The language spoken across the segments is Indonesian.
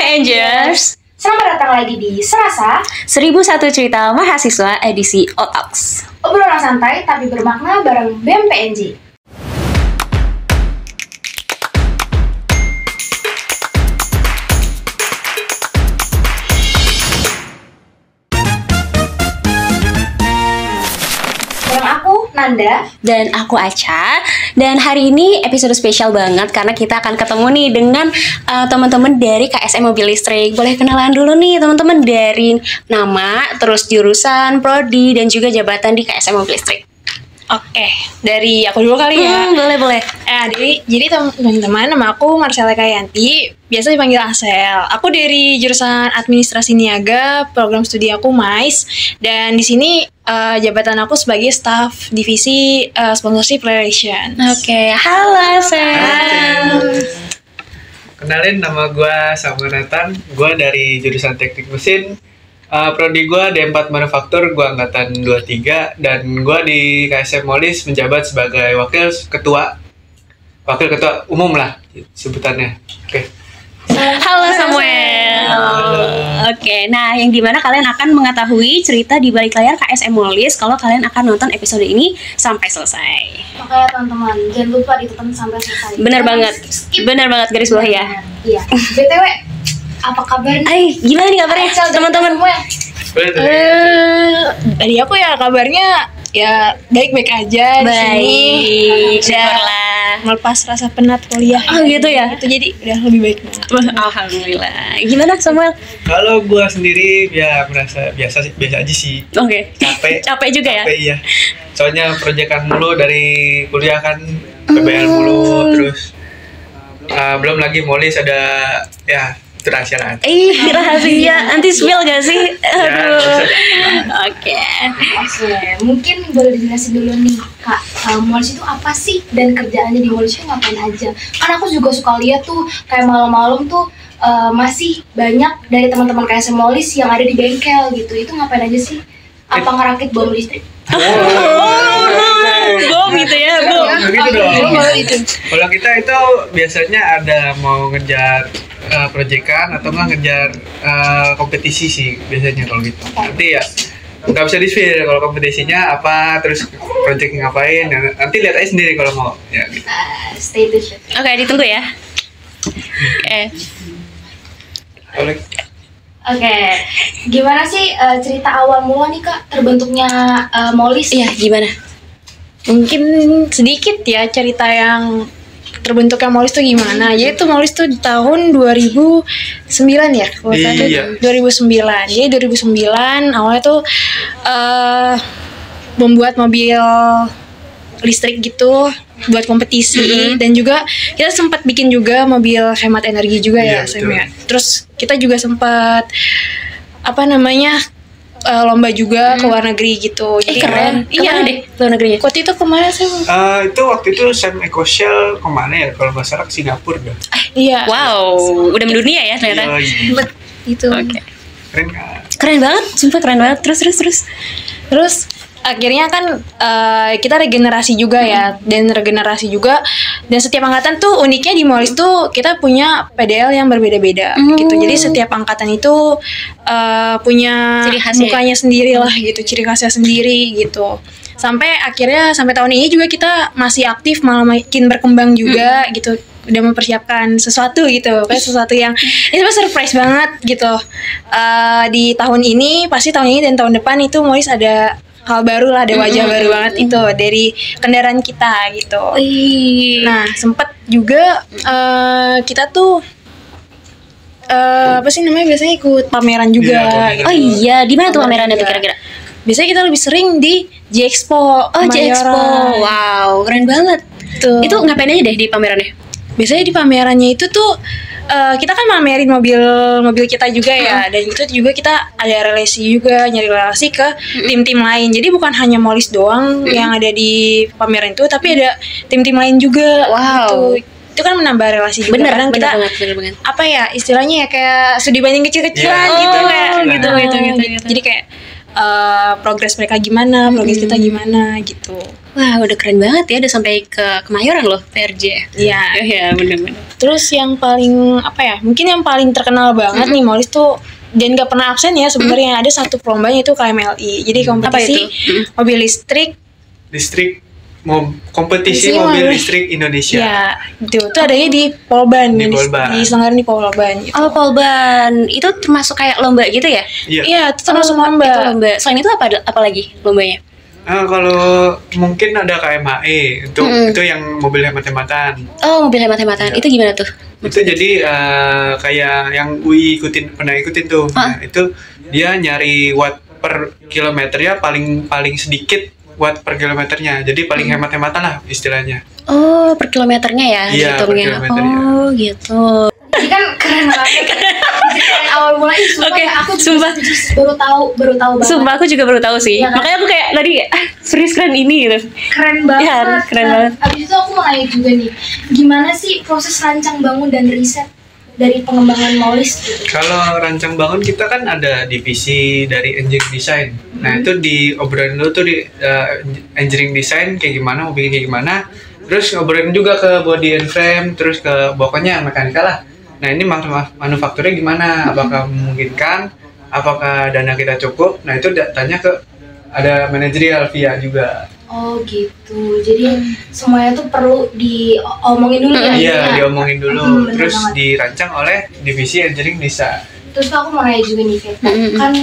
PNJers. Selamat datang lagi di Serasa 1001 Cerita Mahasiswa edisi OTAX. Obrolan santai tapi bermakna bareng BEM PNJ. Bareng aku, Nanda. Dan aku Aca. Dan hari ini episode spesial banget karena kita akan ketemu nih dengan teman-teman dari KSM Mobil Listrik. Boleh kenalan dulu nih teman-teman dari nama, terus jurusan, prodi, dan juga jabatan di KSM Mobil Listrik. Oke, dari aku dulu kali ya. Boleh. Jadi teman-teman, nama aku Marcella Kayanti, biasa dipanggil Asel. Aku dari jurusan Administrasi Niaga, program studi aku MAIS, dan di sini jabatan aku sebagai staf divisi sponsorship relations. Oke, halo Asel. Kenalin, nama gue Samuel Nathan. Gue dari jurusan teknik mesin. Prodi gue D4 Manufaktur, gue angkatan 23. Dan gue di KSM Molis menjabat sebagai wakil ketua umum lah sebutannya. Oke. Halo Samuel. Halo. Oke, nah yang dimana kalian akan mengetahui cerita di balik layar KSM Molis kalau kalian akan nonton episode ini sampai selesai. Makanya teman-teman, jangan lupa ditonton sampai selesai. Bener Jangan banget, skip. bener banget garis bawah ya. Iya. BTW, apa kabarnya? Gimana nih kabarnya teman-teman? Dari aku ya kabarnya ya baik-baik aja di sini. Baik, Udah syukurlah. melepas rasa penat kuliah. Oh gitu ya? Itu jadi udah lebih baik banget. Alhamdulillah. Gimana Samuel? Kalau gue sendiri ya merasa biasa aja sih. Oke. Capek. Capek juga ya? Capek, iya. Soalnya proyekan mulu dari kuliah kan, PBL mulu, terus belum lagi Molis ada ya itu rahasia lah. Rahasia anti spill gak sih? Aduh. Oke. Oke, mungkin boleh dijelasin dulu nih Kak, Molis itu apa sih dan kerjaannya di Molis itu ngapain aja? Kan aku juga suka lihat tuh kayak malam-malam tuh masih banyak dari teman-teman KSM Molis yang ada di bengkel gitu. Itu ngapain aja sih? Apa ngerakit bom listrik? Bom gitu ya, bom. Begitu dong. Itu. Kalau kita itu biasanya ada mau ngejar proyekan atau nggak ngejar kompetisi sih biasanya kalau gitu. Nanti ya nggak bisa di-spill kalau kompetisinya apa, terus proyeknya ngapain. Nanti lihat aja sendiri kalau mau. Ya gitu. Stay tuned. Oke, ditunggu ya. Boleh. Oke, gimana sih cerita awal mula nih Kak terbentuknya Molis? Iya, gimana? Mungkin sedikit ya cerita yang terbentuknya Molis tuh gimana. Jadi tuh Molis tuh di tahun 2009 ya. Kalau saya tuh Iya. 2009. Jadi 2009 awalnya tuh membuat mobil listrik gitu buat kompetisi, dan juga kita sempat bikin juga mobil hemat energi juga ya, Iya, Sam, betul. ya. Terus kita juga sempat lomba juga ke luar negeri gitu. Jadi Keren. iya Kemana deh luar negerinya? Waktu itu kemana sih? Waktu itu Sam Ecoshell kemana ya? Kalau nggak salah ke Singapura dah. Iya. Wow, udah mendunia ya ternyata. Iya. Itu. Oke. Keren kan? Keren banget, sumpah keren banget. Terus akhirnya kan kita regenerasi juga ya, dan setiap angkatan tuh uniknya di Molis tuh kita punya PDL yang berbeda-beda gitu. Jadi setiap angkatan itu punya Ciri khasnya. mukanya sendiri lah gitu, ciri khasnya sendiri gitu. Sampai tahun ini juga kita masih aktif, malah makin berkembang juga gitu. Udah mempersiapkan sesuatu gitu, kayak sesuatu yang ini surprise banget gitu. Di tahun ini, pasti tahun ini dan tahun depan itu Molis ada hal baru lah, ada wajah baru banget itu dari kendaraan kita gitu. Nah, sempet juga kita tuh biasanya ikut pameran juga. Iya, gitu. Oh iya, di mana tuh pamerannya tuh kira-kira? Biasanya kita lebih sering di J-Expo. Oh, J-Expo. Kemayoran. Wow, keren banget. Tuh. Itu ngapain aja deh di pamerannya? Biasanya di pamerannya itu tuh kita kan mamerin mobil kita juga ya, dan itu juga kita ada nyari relasi ke tim-tim lain. Jadi bukan hanya Molis doang yang ada di pameran itu, tapi ada tim-tim lain juga. Wow. Gitu. Itu kan menambah relasi juga. Kadang kita bener banget. apa ya istilahnya ya, kayak studi banding kecil-kecilan Yeah. gitu Oh, kayak gitu. Jadi kayak progres mereka gimana, progres kita gimana gitu. Wah, udah keren banget ya, udah sampai ke Kemayoran loh PRJ. Iya. Ya, bener-bener. Terus yang paling mungkin yang paling terkenal banget nih Molis tuh, dan gak pernah absen ya sebenarnya, ada satu perlombanya itu KMLI. Jadi kompetisi mobil listrik kompetisi mobil listrik Indonesia. Ya, itu adanya di Polban, diselenggarain di Polban gitu. Oh, Polban. Itu termasuk kayak lomba gitu ya? Iya, itu termasuk lomba. Itu lomba. Selain itu apa lagi lombanya? Kalau mungkin ada KMHE, itu yang mobil hemat-hematan. Oh, mobil hemat-hematan. Itu gimana tuh? Itu jadi kayak yang UI pernah ikutin tuh. Nah, itu dia nyari watt per kilometernya paling sedikit watt per kilometernya. Jadi paling hemat-hematan lah istilahnya. Oh, per kilometernya ya? Iya, per kilometernya. Oh, gitu. Jadi kan keren banget. Keren awal mulai aku juga baru tahu banget. Sumpah aku juga baru tahu sih. Ya, kan? Makanya aku kayak tadi serius keren ini gitu. Keren banget. Ya, keren banget. Abis itu aku mau nanya juga nih, gimana sih proses rancang bangun dan riset dari pengembangan Molis gitu? Kalau rancang bangun kita kan ada divisi dari engineering design. Nah itu diobrolin dulu tuh di engineering design kayak gimana, mau bikin kayak gimana. Terus ngobrolin juga ke body and frame, terus ke pokoknya mekanikal lah. Nah ini manufakturnya gimana, apakah memungkinkan, apakah dana kita cukup. Nah itu tanya ke ada manajerial via juga. Oh gitu, jadi semuanya tuh perlu diomongin dulu ya? Iya, diomongin dulu, terus banget. dirancang oleh divisi engineering design. Terus aku mau nanya juga nih, Vet, kan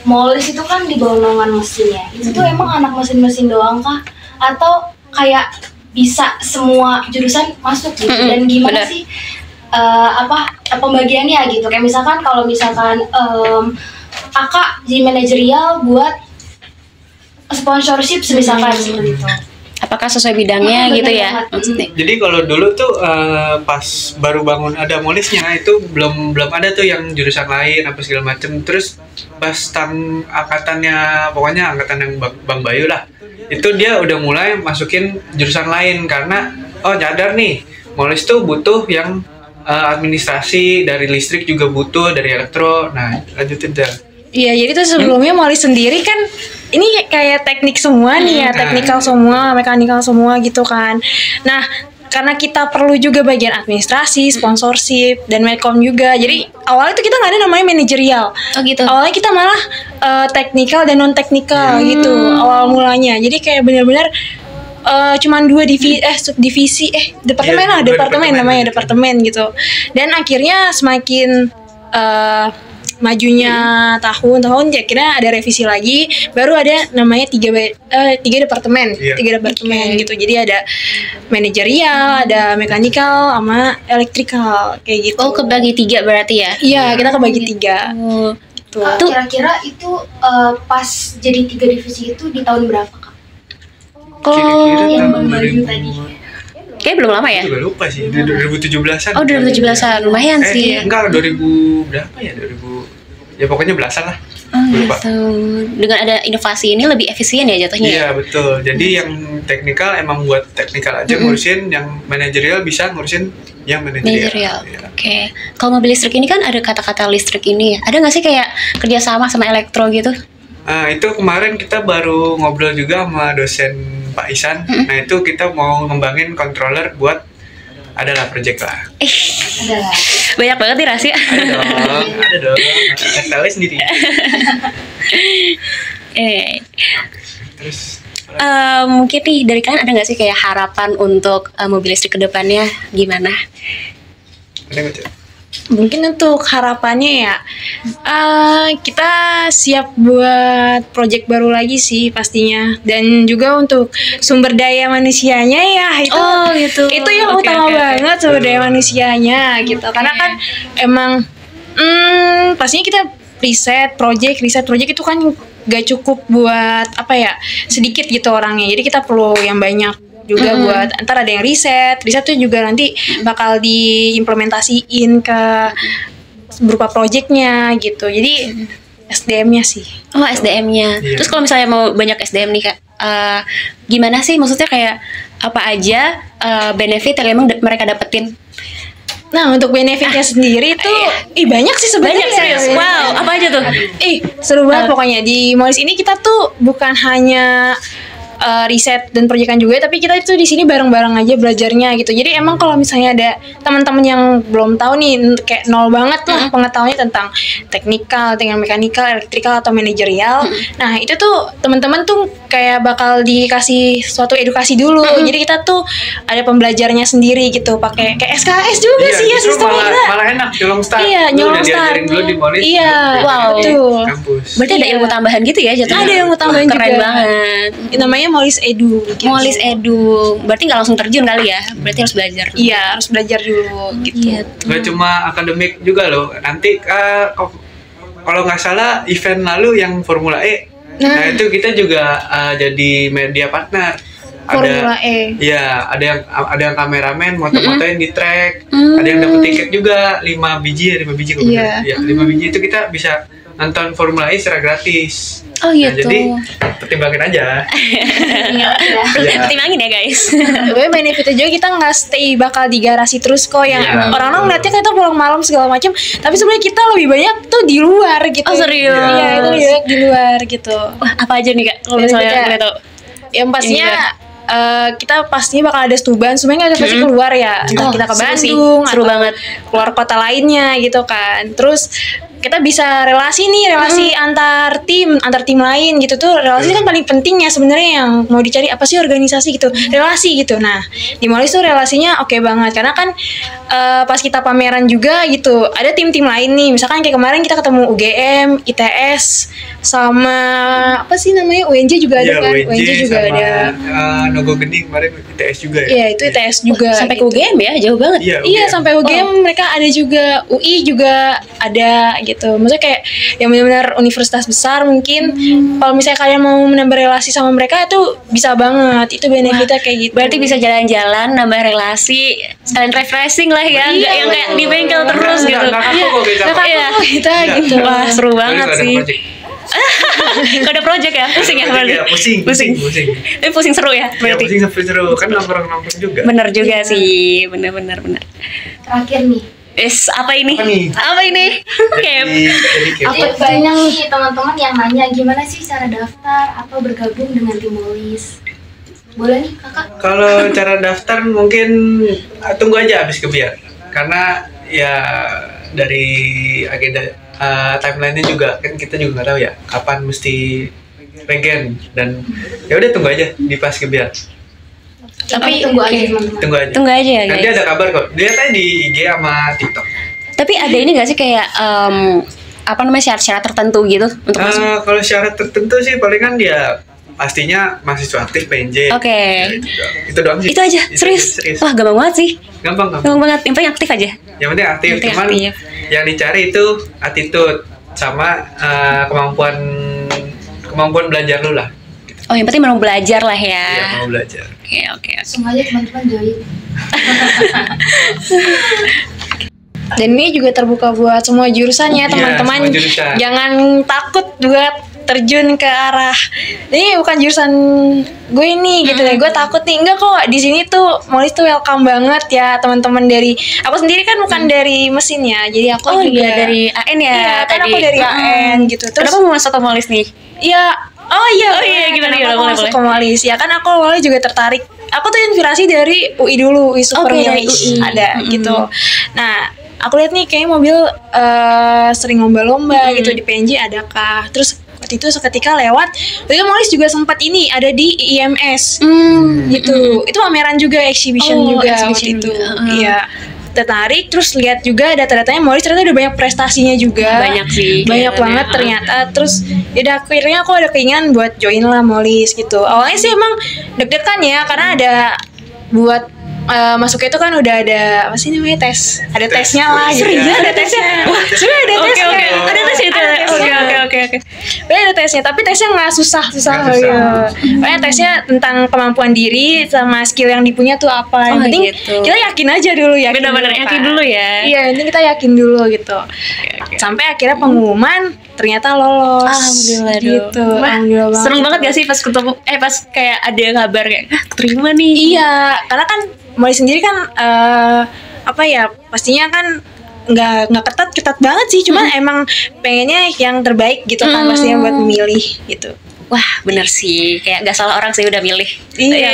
Molis itu kan di bawah naungan mesin ya, itu tuh emang anak mesin-mesin doang kah? Atau kayak bisa semua jurusan masuk gitu? Dan gimana bener. sih pembagiannya gitu? Kayak misalkan kalau misalkan kakak jadi manajerial buat sponsorship misalkan seperti itu. Apakah sesuai bidangnya gitu ya? Maksudnya. Jadi kalau dulu tuh pas baru bangun ada Molisnya itu belum ada tuh yang jurusan lain apa segala macem. Terus pas angkatannya pokoknya angkatan yang Bang Bayu lah, itu dia udah mulai masukin jurusan lain karena nyadar nih Molis tuh butuh yang administrasi, dari listrik juga butuh, dari elektro. Nah lanjutin dah. Iya, jadi tuh sebelumnya Molis sendiri kan ini kayak teknik semua nih ya, teknikal semua, mekanikal semua gitu kan. Nah, karena kita perlu juga bagian administrasi, sponsorship, dan medcom juga. Jadi awalnya tuh kita nggak ada namanya manajerial. Oh gitu. Awalnya kita malah teknikal dan non teknikal gitu awal mulanya. Jadi kayak benar-benar cuman dua subdivisi, departemen namanya departemen gitu. Dan akhirnya semakin majunya tahun-tahun ya kira ada revisi lagi, baru ada namanya tiga departemen, gitu. Jadi ada manajerial, ada mekanikal, sama elektrikal kayak gitu. Oh, kebagi 3 berarti ya? Iya, kita kebagi 3. Oh. Kira-kira itu pas jadi 3 divisi itu di tahun berapa kak? Kira-kira Yang tahun Bang Bayu tadi. Kayaknya belum lama ya? Juga lupa sih, 2017-an. Oh, 2017-an, lumayan sih. Enggak, 2000 berapa ya? 2000 ya pokoknya belasan lah. Lupa. Gitu. Dengan ada inovasi ini lebih efisien ya jatuhnya. Iya betul. Jadi yang teknikal emang buat teknikal aja ngurusin, yang manajerial bisa ngurusin yang manajerial. Ya. Oke. Kalau mobil listrik ini kan ada kata-kata listrik ini ya. Ada nggak sih kayak kerjasama sama elektro gitu? Nah itu kemarin kita baru ngobrol juga sama dosen Pak Isan. Nah itu kita mau ngembangin controller buat adalah project lah. Adalah. Banyak banget nih rahasia. Ada dong. Tahu sendiri. Terus mungkin nih dari kalian ada nggak sih kayak harapan untuk mobil listrik kedepannya gimana? ada nggak Cak? Mungkin untuk harapannya ya kita siap buat project baru lagi sih pastinya, dan juga untuk sumber daya manusianya ya itu yang utama banget, sumber daya manusianya gitu. Karena kan emang pastinya kita riset project itu kan gak cukup buat sedikit gitu orangnya, jadi kita perlu yang banyak juga buat antar ada yang riset tuh juga nanti bakal diimplementasiin ke berupa projectnya gitu. Jadi SDM-nya sih. Oh, SDM-nya. Iya. Terus kalau misalnya mau banyak SDM nih Kak, gimana sih maksudnya kayak apa aja benefit yang emang mereka dapetin? Nah, untuk benefitnya sendiri tuh banyak sih sebenarnya. Banyak serius. Wow, apa aja tuh? Seru banget pokoknya. Di Molis ini kita tuh bukan hanya riset dan proyekan juga, tapi kita itu di sini bareng-bareng aja belajarnya gitu. Jadi emang kalau misalnya ada teman-teman yang belum tahu nih, kayak nol banget lah pengetahuannya tentang teknikal, dengan mekanikal, elektrikal atau manajerial. Nah, itu tuh teman-teman tuh kayak bakal dikasih suatu edukasi dulu. Jadi kita tuh ada pembelajarannya sendiri gitu, pakai kayak SKS juga sih ya sistemnya. Malah enak nyolong start. Iya, nyolong start. Dulu di Molis. Iya, wow. betul. Kampus. Berarti ada ilmu tambahan gitu ya jatuhnya? Ada ilmu tambahan juga. Keren banget. Namanya Molis Edu gitu. Molis Edu. Berarti nggak langsung terjun kali ya? Berarti harus belajar dulu. Iya, harus belajar dulu gitu. Iya. Gak cuma akademik juga loh. Nanti kalau nggak salah event lalu yang Formula E. Nah itu kita juga jadi media partner. Formula E. Iya, ada yang kameramen, moto-motoin di track. Ada yang dapat tiket juga 5 biji kok. Iya. Ya, 5 biji itu kita bisa nonton Formula E secara gratis. Oh Nah, gitu. jadi pertimbangin aja. Pertimbangin ya guys. Gue benefitnya juga kita nggak stay bakal di garasi terus kok, yang Iya, orang-orang betul. ngeliatnya kita pulang malam segala macam, tapi sebenarnya kita lebih banyak tuh di luar gitu. Oh, serius? Iya, itu lebih banyak di luar gitu. Wah, apa aja nih Kak? Kalau misalnya Benefitnya. boleh tahu. Yang pastinya Ini kita pastinya bakal ada stuban, sebenarnya kita pasti keluar ya, entah Oh, kita ke seru sih. Bandung Seru atau banget. keluar kota lainnya gitu kan. Terus kita bisa relasi antar tim lain gitu tuh. Relasi kan paling penting ya sebenarnya, yang mau dicari apa sih organisasi gitu, relasi gitu. Nah, di Molis tuh relasinya oke banget, karena kan pas kita pameran juga gitu ada tim-tim lain nih, misalkan kayak kemarin kita ketemu UGM, ITS, sama apa sih namanya, UNJ juga ada kan. UNJ juga sama, ada. Nogo Geni kemarin ITS juga ya. Iya, itu ITS juga. Sampai ke gitu. UGM ya, jauh banget. Iya, Iya, UGM. sampai UGM mereka ada juga, UI juga ada gitu. Maksudnya kayak yang benar-benar universitas besar mungkin. Kalau misalnya kalian mau menambah relasi sama mereka itu bisa banget. Itu benefitnya kayak gitu. Berarti bisa jalan-jalan, nambah relasi, sekalian refreshing lah ya, nggak yang kayak di bengkel terus gitu. Nggak kaku kok kita. Nggak kaku Iya. kok kita Iya. gitu. Wah, seru Baru banget ada sih. project. Kalau ada project ya, pusing ya Project berarti. ya, pusing. Tapi pusing seru ya, Ya berarti. pusing sampai seru kan nongkrong juga. Bener juga sih, bener. Terakhir nih, Apa ini? Apa nih? Apa ini? Kayak Jadi kayak apa banyak nih teman-teman yang nanya gimana sih cara daftar atau bergabung dengan tim Molis. Boleh nih kakak? kalau cara daftar mungkin tunggu aja habis kebiar, karena ya dari agenda timelinenya juga kan kita juga nggak tahu ya kapan mesti regen, dan ya udah tunggu aja di pas kebiar. Tapi tunggu aja oke. teman-teman. Tunggu aja ya Nanti guys. ada kabar kok. Lihat aja di IG sama TikTok. Tapi ada ini gak sih kayak apa namanya syarat-syarat tertentu gitu untuk masuk? Kalau syarat tertentu sih palingan dia pastinya mahasiswa aktif PNJ. Oke. Ya, itu doang sih. Itu aja, serius. Wah, gampang banget sih. Gampang. Gampang banget. Yang penting aktif aja. Yang penting aktif. Yang penting Cuman aktif. yang dicari itu attitude sama kemampuan belajar lu lah. Oh, yang penting mau belajar lah ya. Iya, mau belajar. Oke. Langsung aja teman-teman join. Dan ini juga terbuka buat semua jurusan ya Iya, teman-teman. semua jurusan. Jangan takut buat terjun ke arah ini bukan jurusan gue nih gitu ya. Gue takut nih. Enggak kok. Di sini tuh Molis tuh welcome banget ya teman-teman. Dari aku sendiri kan bukan dari mesin ya. Jadi aku Oh juga iya, dari AN ya Iya, kan tadi. aku dari AN gitu. Terus Kenapa mau masuk ke Molis nih? iya. Oh iya. Oh iya, gimana, kenapa aku boleh, masuk boleh. ke Molis? Ya kan aku awalnya juga tertarik. Aku tuh inspirasi dari UI dulu, UI Super Oke, dari Milis UI. ada gitu. Nah, aku lihat nih kayaknya mobil sering lomba-lomba gitu di PNJ adakah. Terus waktu itu seketika lewat, waktu itu Molis juga sempat ini ada di IMS gitu. Itu pameran juga, exhibition Oh, juga exhibition waktu itu. juga. Iya. Tertarik, terus lihat juga data-datanya Molis ternyata udah banyak prestasinya juga. Banyak sih, Banyak kelihatannya. banget ternyata. Terus ya akhirnya aku ada keinginan buat join lah Molis gitu. Awalnya sih emang deg-degan ya, karena ada buat masuknya itu kan udah ada apa sih namanya tes, ada tesnya lah gitu. Serius? Ada tesnya. Wah, sebenarnya ada Oke, tesnya. ada tes itu. Ada tesnya. Oke. Sebenarnya ada tesnya, tapi tesnya nggak susah Nggak susah. gitu. Pokoknya tesnya tentang kemampuan diri sama skill yang dipunya tuh apa. Yang Oh, penting gitu. kita yakin aja dulu, Benar-benar yakin dulu ya. Iya, ini kita yakin dulu gitu. Sampai akhirnya pengumuman ternyata lolos. Alhamdulillah dong. gitu. Wah, Alhamdulillah banget. seneng banget gak sih pas ketemu pas kayak ada kabar kayak keterima nih. Iya, karena kan Molis sendiri kan apa ya, pastinya kan nggak ketat banget sih, cuman emang pengennya yang terbaik gitu kan pastinya buat memilih gitu. Wah, bener sih. Kayak gak salah orang sih udah milih. Iya.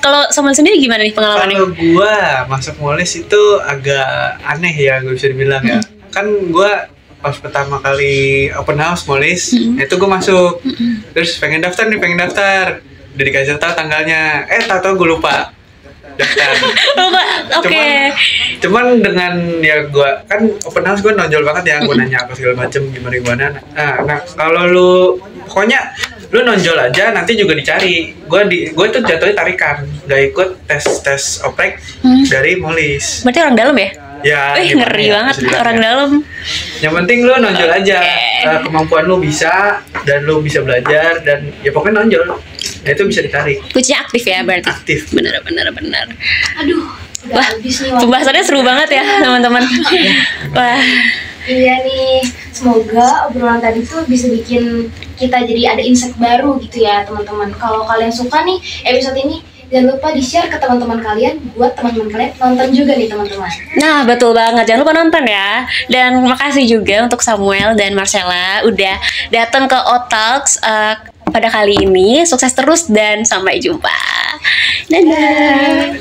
Kalau Samuel sendiri gimana nih pengalamannya? Kalau gua masuk Molis itu agak aneh ya, gue bisa dibilang ya. Kan gua pas pertama kali open house Molis, itu gua masuk. Terus pengen daftar. Udah dikasih tahu tanggalnya. Tahu gue lupa daftar. Oke. Cuman dengan ya gue kan open house gue nonjol banget ya, gue nanya apa segala macem gimana. Nah kalau lu pokoknya lu nonjol aja nanti juga dicari. Gue tuh jatuhnya tarikan, gak ikut tes oprek dari Molis. Berarti orang dalam ya? Ya, ngeri ya, banget orang dalam. Yang penting lu nonjol aja, kemampuan lu bisa dan lu bisa belajar dan ya pokoknya nonjol. Nah, itu bisa ditarik. Kuncinya aktif ya berarti. Aktif. Bener. Aduh, udah Wah, habis nih pembahasannya seru banget ya teman-teman. Wah, Iya nih, semoga obrolan tadi tuh bisa bikin kita jadi ada insight baru gitu ya teman-teman. Kalau kalian suka nih episode ini, jangan lupa di-share ke teman-teman kalian, buat teman-teman kalian nonton juga nih teman-teman. nah betul banget. Jangan lupa nonton ya. Dan makasih juga untuk Samuel dan Marcella udah datang ke Otalks pada kali ini. Sukses terus dan sampai jumpa. Dadah.